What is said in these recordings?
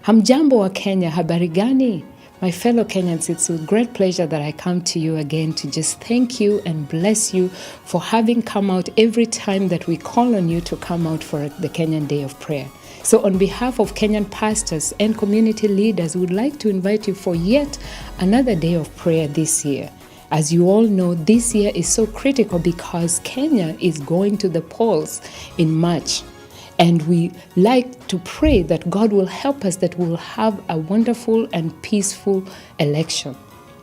Hamjambo wa Kenya, habari gani? My fellow Kenyans, it's with great pleasure that I come to you again to just thank you and bless you for having come out every time that we call on you to come out for the Kenyan Day of Prayer. So on behalf of Kenyan pastors and community leaders, we would like to invite you for yet another day of prayer this year. As you all know, this year is so critical because Kenya is going to the polls in March. And we like to pray that God will help us, that we will have a wonderful and peaceful election.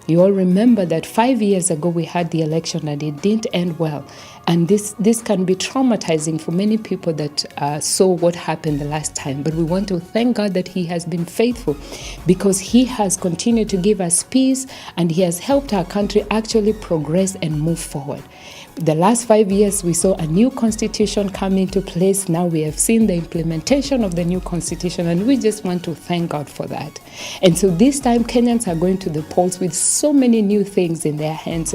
You all remember that 5 years ago we had the election and it didn't end well. And this can be traumatizing for many people that saw what happened the last time. But we want to thank God that He has been faithful because He has continued to give us peace and He has helped our country actually progress and move forward. The last 5 years, we saw a new constitution come into place. Now we have seen the implementation of the new constitution, and we just want to thank God for that. And so this time, Kenyans are going to the polls with so many new things in their hands.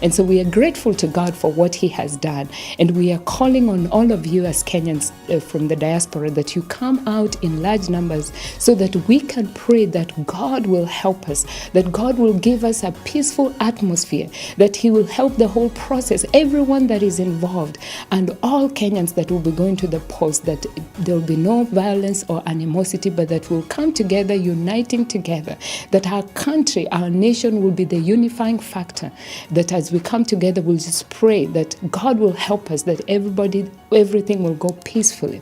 And so we are grateful to God for what He has done. And we are calling on all of you as Kenyans from the diaspora that you come out in large numbers so that we can pray that God will help us, that God will give us a peaceful atmosphere, that He will help the whole process, everyone that is involved, and all Kenyans that will be going to the polls, that there will be no violence or animosity, but that we'll come together, uniting together, that our country, our nation will be the unifying factor, that as we come together, we'll just pray that God will help us, that everything will go peacefully.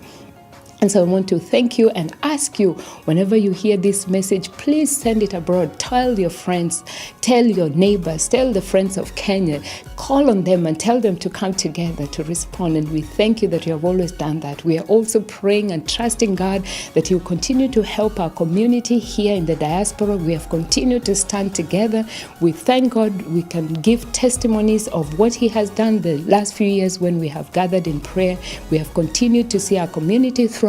And so I want to thank you and ask you, whenever you hear this message, please send it abroad. Tell your friends, tell your neighbors, tell the friends of Kenya, call on them and tell them to come together to respond. And we thank you that you have always done that. We are also praying and trusting God that He will continue to help our community here in the diaspora. We have continued to stand together. We thank God we can give testimonies of what He has done the last few years when we have gathered in prayer. We have continued to see our community thrive.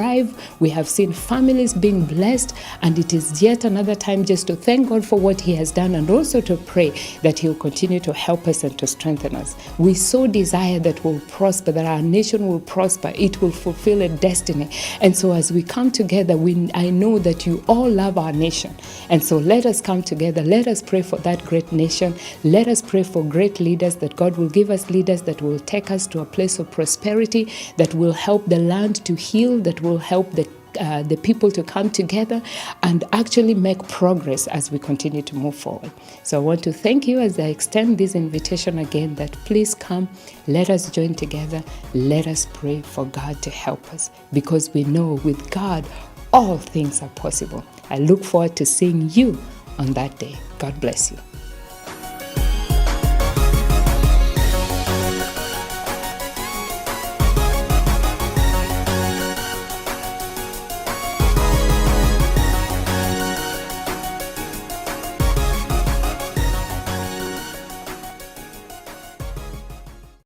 We have seen families being blessed, and it is yet another time just to thank God for what He has done and also to pray that He will continue to help us and to strengthen us. We so desire that we'll prosper, that our nation will prosper. It will fulfill a destiny. And so as we come together, I know that you all love our nation. And so let us come together. Let us pray for that great nation. Let us pray for great leaders, that God will give us leaders that will take us to a place of prosperity, that will help the land to heal, that will help the people to come together and actually make progress as we continue to move forward. So I want to thank you as I extend this invitation again, that please come, let us join together, let us pray for God to help us, because we know with God all things are possible. I look forward to seeing you on that day. God bless you.